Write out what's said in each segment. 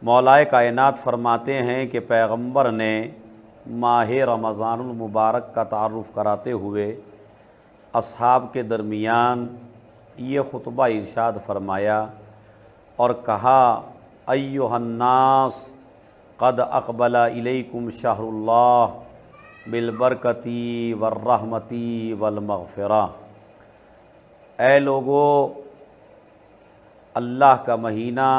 مولائے کائنات فرماتے ہیں کہ پیغمبر نے ماہ رمضان المبارک کا تعارف کراتے ہوئے اصحاب کے درمیان یہ خطبہ ارشاد فرمایا اور کہا، ایھا الناس قد اقبل الیکم شہر اللہ بالبرکۃ والرحمۃ والمغفرہ۔ اے لوگو، اللہ کا مہینہ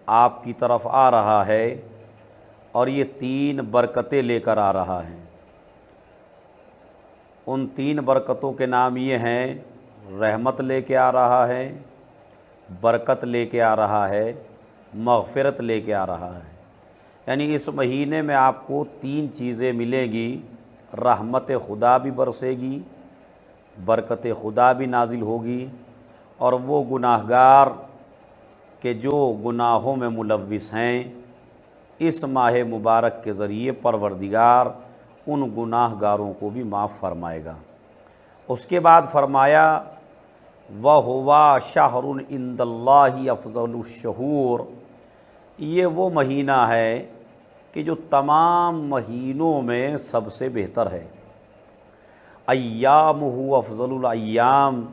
آپ کی طرف آ رہا ہے اور یہ 3 برکتیں لے کر آ رہا ہے۔ ان 3 برکتوں کے نام یہ ہیں، رحمت لے کے آ رہا ہے، برکت لے کے آ رہا ہے، مغفرت لے کے آ رہا ہے۔ یعنی اس مہینے میں آپ کو 3 چیزیں ملیں گی، رحمت خدا بھی برسے گی، برکت خدا بھی نازل ہوگی، اور وہ گناہگار کہ جو گناہوں میں ملوث ہیں، اس ماہ مبارک کے ذریعے پروردگار ان گناہ گاروں کو بھی معاف فرمائے گا۔ اس کے بعد فرمایا، وَهُوَ شَهْرٌ عِندَ اللَّهِ أَفْضَلُ الشُّهُورِ، یہ وہ مہینہ ہے کہ جو تمام مہینوں میں سب سے بہتر ہے۔ ایامہ افضل الایام،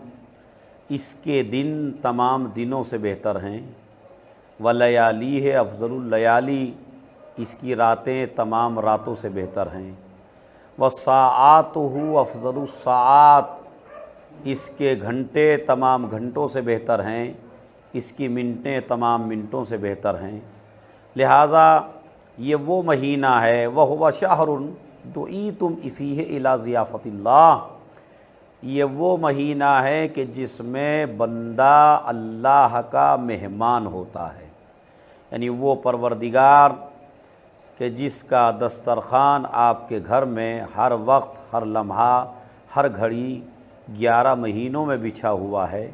اس کے دن تمام دنوں سے بہتر ہیں۔ ولیالیہ افضل اللیالی، اس کی راتیں تمام راتوں سے بہتر ہیں۔ وساعاتہ افضل الساعات، اس کے گھنٹے تمام گھنٹوں سے بہتر ہیں، اس کی منٹیں تمام منٹوں سے بہتر ہیں۔ لہٰذا یہ وہ مہینہ ہے، وَهُوَ شَهْرٌ دُعِیتُمْ فِیہ إِلیٰ ضِیافَةِ اللّہ، یہ وہ مہینہ ہے کہ جس میں بندہ اللہ کا مہمان ہوتا ہے۔ یعنی وہ پروردگار کہ جس کا دسترخوان آپ کے گھر میں ہر وقت، ہر لمحہ، ہر گھڑی 11 مہینوں میں بچھا ہوا ہے،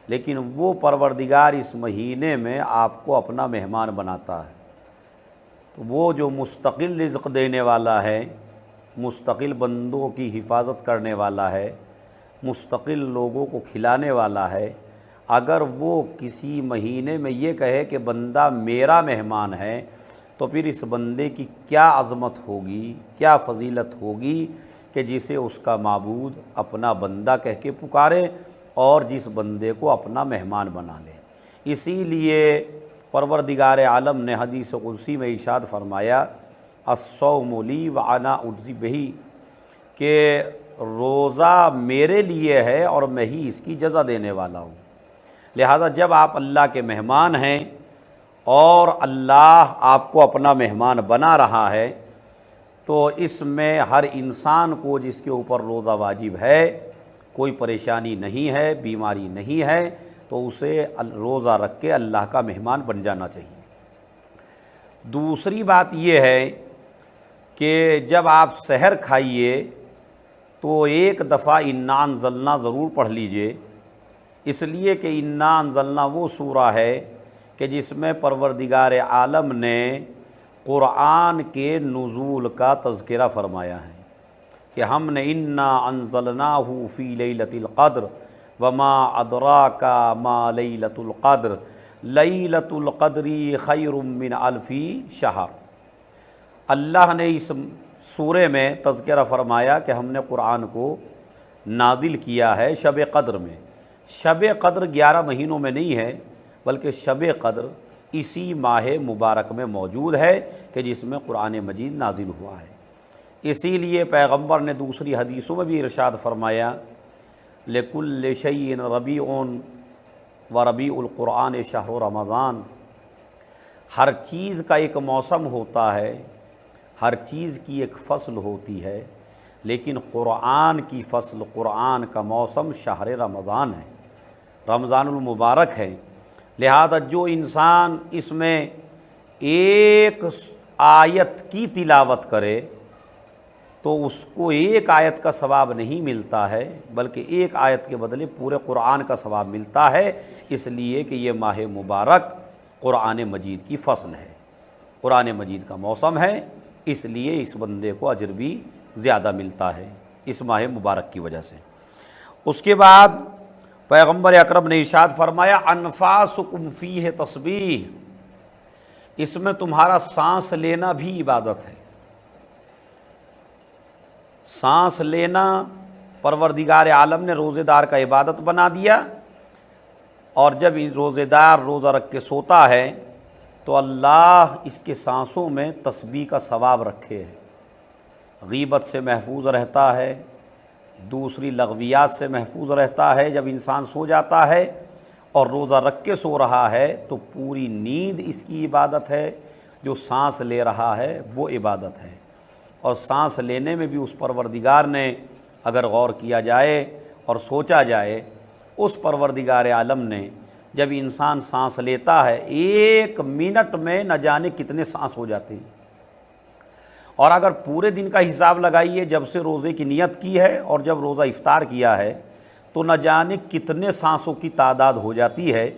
لیکن وہ پروردگار اس مہینے میں آپ کو اپنا مہمان بناتا ہے۔ تو وہ جو مستقل رزق دینے والا ہے، مستقل بندوں کی حفاظت کرنے والا ہے، مستقل لوگوں کو کھلانے والا ہے، اگر وہ کسی مہینے میں یہ کہے کہ بندہ میرا مہمان ہے، تو پھر اس بندے کی کیا عظمت ہوگی، کیا فضیلت ہوگی کہ جسے اس کا معبود اپنا بندہ کہہ کے پکارے اور جس بندے کو اپنا مہمان بنا لے۔ اسی لیے پروردگار عالم نے حدیث قدسی میں ارشاد فرمایا، الصوم لی وانا اجزی بہ، کہ روزہ میرے لیے ہے اور میں ہی اس کی جزا دینے والا ہوں۔ لہذا جب آپ اللہ کے مہمان ہیں اور اللہ آپ کو اپنا مہمان بنا رہا ہے، تو اس میں ہر انسان کو جس کے اوپر روزہ واجب ہے، کوئی پریشانی نہیں ہے، بیماری نہیں ہے، تو اسے روزہ رکھ کے اللہ کا مہمان بن جانا چاہیے۔ دوسری بات یہ ہے کہ جب آپ سحر کھائیے تو ایک دفعہ انا انزلنا ضرور پڑھ لیجئے، اس لیے کہ انا انزلنا وہ سورہ ہے کہ جس میں پروردگار عالم نے قرآن کے نزول کا تذکرہ فرمایا ہے کہ ہم نے انا انزلناہ فی لیلۃ القدر وما ادراک ما لیلۃ القدر لیلۃ القدر خیر من الف شہر۔ اللہ نے اس سورے میں تذکرہ فرمایا کہ ہم نے قرآن کو نازل کیا ہے شب قدر میں۔ شب قدر 11 مہینوں میں نہیں ہے، بلکہ شب قدر اسی ماہ مبارک میں موجود ہے کہ جس میں قرآن مجید نازل ہوا ہے۔ اسی لیے پیغمبر نے دوسری حدیثوں میں بھی ارشاد فرمایا، لِكُلِّ شَيْءٍ رَبِيعٌ وَرَبِيعُ الْقُرْآنِ شَهْرُ رمضان، ہر چیز کا ایک موسم ہوتا ہے، ہر چیز کی ایک فصل ہوتی ہے، لیکن قرآن کی فصل، قرآن کا موسم شہر رمضان ہے، رمضان المبارک ہے۔ لہذا جو انسان اس میں ایک آیت کی تلاوت کرے تو اس کو ایک آیت کا ثواب نہیں ملتا ہے، بلکہ ایک آیت کے بدلے پورے قرآن کا ثواب ملتا ہے، اس لیے کہ یہ ماہ مبارک قرآن مجید کی فصل ہے، قرآن مجید کا موسم ہے، اس لیے اس بندے کو اجر بھی زیادہ ملتا ہے اس ماہ مبارک کی وجہ سے۔ اس کے بعد پیغمبر اکرم نے ارشاد فرمایا، انفاسکم فیہ تسبیح، اس میں تمہارا سانس لینا بھی عبادت ہے۔ سانس لینا پروردگار عالم نے روزے دار کا عبادت بنا دیا، اور جب روزے دار روزہ رکھ کے سوتا ہے تو اللہ اس کے سانسوں میں تسبیح کا ثواب رکھے ہے، غیبت سے محفوظ رہتا ہے، دوسری لغویات سے محفوظ رہتا ہے۔ جب انسان سو جاتا ہے اور روزہ رکھ کے سو رہا ہے تو پوری نیند اس کی عبادت ہے، جو سانس لے رہا ہے وہ عبادت ہے۔ اور سانس لینے میں بھی اس پروردگار نے اگر غور کیا جائے اور سوچا جائے، اس پروردگار عالم نے جب انسان سانس لیتا ہے 1 منٹ میں نہ جانے کتنے سانس ہو جاتے ہیں، اور اگر پورے دن کا حساب لگائیے جب سے روزے کی نیت کی ہے اور جب روزہ افطار کیا ہے تو نہ جانے کتنے سانسوں کی تعداد ہو جاتی ہے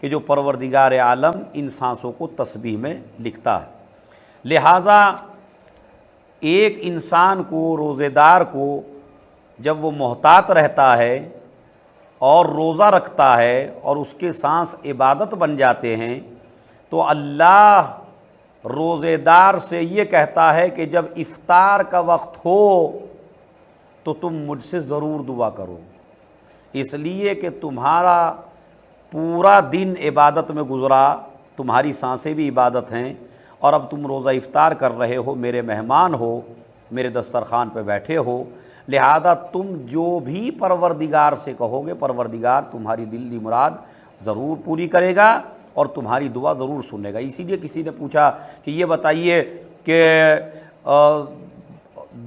کہ جو پروردگار عالم ان سانسوں کو تسبیح میں لکھتا ہے۔ لہٰذا ایک انسان کو، روزے دار کو، جب وہ محتاط رہتا ہے اور روزہ رکھتا ہے اور اس کے سانس عبادت بن جاتے ہیں تو اللہ روزے دار سے یہ کہتا ہے کہ جب افطار کا وقت ہو تو تم مجھ سے ضرور دعا کرو، اس لیے کہ تمہارا پورا دن عبادت میں گزرا، تمہاری سانسیں بھی عبادت ہیں، اور اب تم روزہ افطار کر رہے ہو، میرے مہمان ہو، میرے دسترخوان پہ بیٹھے ہو، لہذا تم جو بھی پروردگار سے کہو گے پروردگار تمہاری دل کی مراد ضرور پوری کرے گا اور تمہاری دعا ضرور سنے گا۔ اسی لیے کسی نے پوچھا کہ یہ بتائیے کہ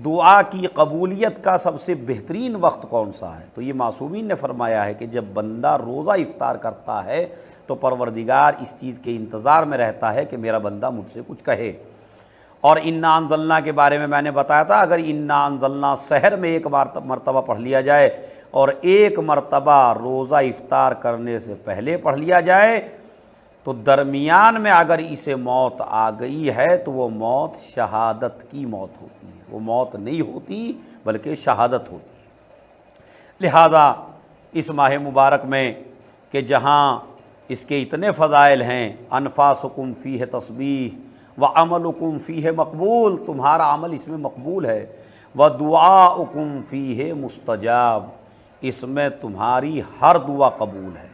دعا کی قبولیت کا سب سے بہترین وقت کون سا ہے؟ تو یہ معصومین نے فرمایا ہے کہ جب بندہ روزہ افطار کرتا ہے تو پروردگار اس چیز کے انتظار میں رہتا ہے کہ میرا بندہ مجھ سے کچھ کہے۔ اور انا انزلنا کے بارے میں نے بتایا تھا، اگر انا انزلنا سحر میں 1 مرتبہ پڑھ لیا جائے اور 1 مرتبہ روزہ افطار کرنے سے پہلے پڑھ لیا جائے تو درمیان میں اگر اسے موت آ گئی ہے تو وہ موت شہادت کی موت ہوتی ہے، وہ موت نہیں ہوتی بلکہ شہادت ہوتی ہے۔ لہذا اس ماہ مبارک میں کہ جہاں اس کے اتنے فضائل ہیں، انفاسکم فیہ تسبیح وعملکم فیہ مقبول، تمہارا عمل اس میں مقبول ہے، ودعاؤکم فیہ مستجاب، اس میں تمہاری ہر دعا قبول ہے،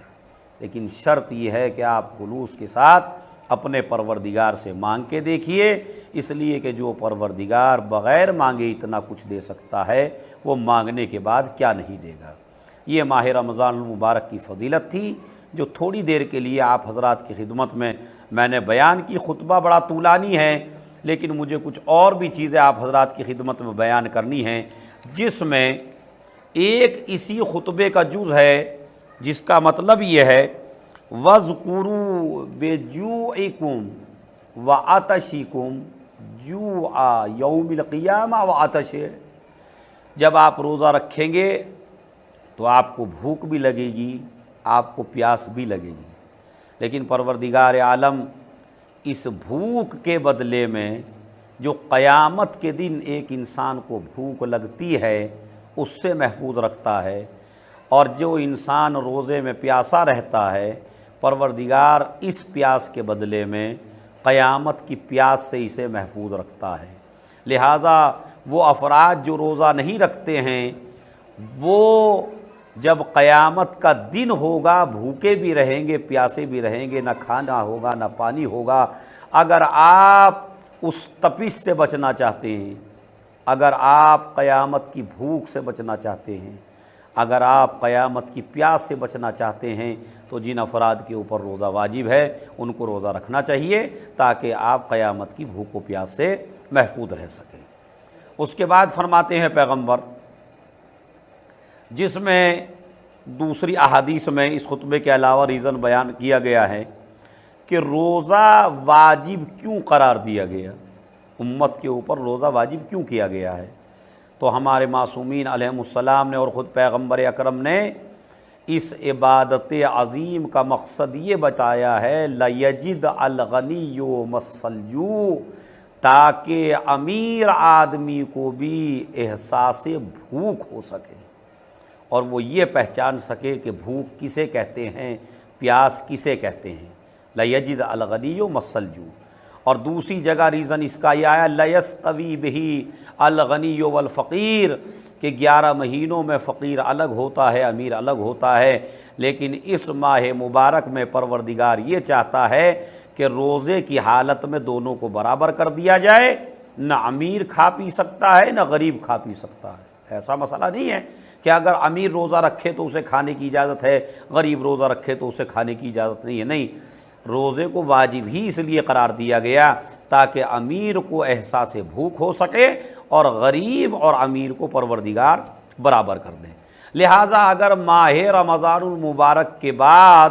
لیکن شرط یہ ہے کہ آپ خلوص کے ساتھ اپنے پروردگار سے مانگ کے دیکھیے، اس لیے کہ جو پروردگار بغیر مانگے اتنا کچھ دے سکتا ہے وہ مانگنے کے بعد کیا نہیں دے گا۔ یہ ماہ رمضان المبارک کی فضیلت تھی جو تھوڑی دیر کے لیے آپ حضرات کی خدمت میں نے بیان کی۔ خطبہ بڑا طولانی ہے لیکن مجھے کچھ اور بھی چیزیں آپ حضرات کی خدمت میں بیان کرنی ہیں، جس میں ایک اسی خطبے کا جز ہے جس کا مطلب یہ ہے وَاذْكُرُوا بِجُوعِكُمْ وَعَطَشِكُمْ جُوعَ یوم القیامہ وعطش، جب آپ روزہ رکھیں گے تو آپ کو بھوک بھی لگے گی، آپ کو پیاس بھی لگے گی، لیکن پروردگار عالم اس بھوک کے بدلے میں جو قیامت کے دن ایک انسان کو بھوک لگتی ہے اس سے محفوظ رکھتا ہے، اور جو انسان روزے میں پیاسا رہتا ہے پروردگار اس پیاس کے بدلے میں قیامت کی پیاس سے اسے محفوظ رکھتا ہے۔ لہذا وہ افراد جو روزہ نہیں رکھتے ہیں وہ جب قیامت کا دن ہوگا بھوکے بھی رہیں گے، پیاسے بھی رہیں گے، نہ کھانا ہوگا نہ پانی ہوگا۔ اگر آپ اس تپش سے بچنا چاہتے ہیں، اگر آپ قیامت کی بھوک سے بچنا چاہتے ہیں، اگر آپ قیامت کی پیاس سے بچنا چاہتے ہیں تو جن افراد کے اوپر روزہ واجب ہے ان کو روزہ رکھنا چاہیے تاکہ آپ قیامت کی بھوک و پیاس سے محفوظ رہ سکیں۔ اس کے بعد فرماتے ہیں پیغمبر، جس میں دوسری احادیث میں اس خطبے کے علاوہ ریزن بیان کیا گیا ہے کہ روزہ واجب کیوں قرار دیا گیا، امت کے اوپر روزہ واجب کیوں کیا گیا ہے۔ تو ہمارے معصومین علیہم السلام نے اور خود پیغمبر اکرم نے اس عبادت عظیم کا مقصد یہ بتایا ہے لَيَجِدَ الْغَنِيُّ مَسَّ الْجُوعِ، تاکہ امیر آدمی کو بھی احساس بھوک ہو سکے اور وہ یہ پہچان سکے کہ بھوک کسے کہتے ہیں، پیاس کسے کہتے ہیں۔ لَيَجِدَ الْغَنِيُّ مَسَّ الْجُوعِ، اور دوسری جگہ ریزن اس کا یہ آیا لیستوی بہی الغنی والفقیر، کہ 11 مہینوں میں فقیر الگ ہوتا ہے، امیر الگ ہوتا ہے، لیکن اس ماہ مبارک میں پروردگار یہ چاہتا ہے کہ روزے کی حالت میں دونوں کو برابر کر دیا جائے، نہ امیر کھا پی سکتا ہے نہ غریب کھا پی سکتا ہے۔ ایسا مسئلہ نہیں ہے کہ اگر امیر روزہ رکھے تو اسے کھانے کی اجازت ہے، غریب روزہ رکھے تو اسے کھانے کی اجازت نہیں ہے، نہیں، روزے کو واجب ہی اس لیے قرار دیا گیا تاکہ امیر کو احساس بھوک ہو سکے اور غریب اور امیر کو پروردگار برابر کر دیں۔ لہٰذا اگر ماہ رمضان المبارک کے بعد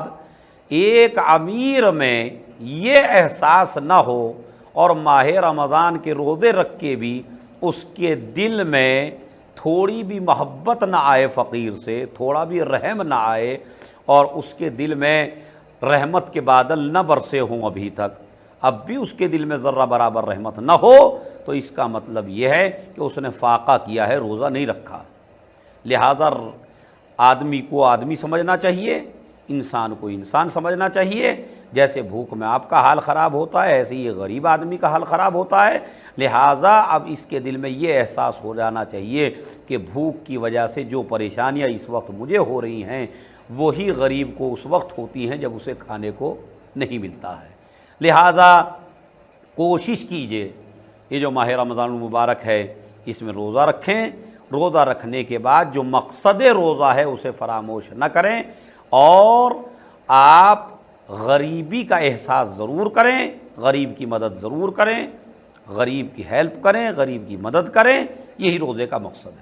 ایک امیر میں یہ احساس نہ ہو اور ماہ رمضان کے روزے رکھ کے بھی اس کے دل میں تھوڑی بھی محبت نہ آئے فقیر سے، تھوڑا بھی رحم نہ آئے، اور اس کے دل میں رحمت کے بادل نہ برسے ہوں ابھی تک، اب بھی اس کے دل میں ذرہ برابر رحمت نہ ہو، تو اس کا مطلب یہ ہے کہ اس نے فاقہ کیا ہے، روزہ نہیں رکھا۔ لہذا آدمی کو آدمی سمجھنا چاہیے، انسان کو انسان سمجھنا چاہیے۔ جیسے بھوک میں آپ کا حال خراب ہوتا ہے، ایسے ہی غریب آدمی کا حال خراب ہوتا ہے۔ لہٰذا اب اس کے دل میں یہ احساس ہو جانا چاہیے کہ بھوک کی وجہ سے جو پریشانیاں اس وقت مجھے ہو رہی ہیں وہی غریب کو اس وقت ہوتی ہیں جب اسے کھانے کو نہیں ملتا ہے۔ لہٰذا کوشش کیجئے، یہ جو ماہ رمضان المبارک ہے اس میں روزہ رکھیں، روزہ رکھنے کے بعد جو مقصد روزہ ہے اسے فراموش نہ کریں، اور آپ غریبی کا احساس ضرور کریں، غریب کی مدد ضرور کریں، غریب کی ہیلپ کریں، غریب کی مدد کریں، یہی روزے کا مقصد ہے۔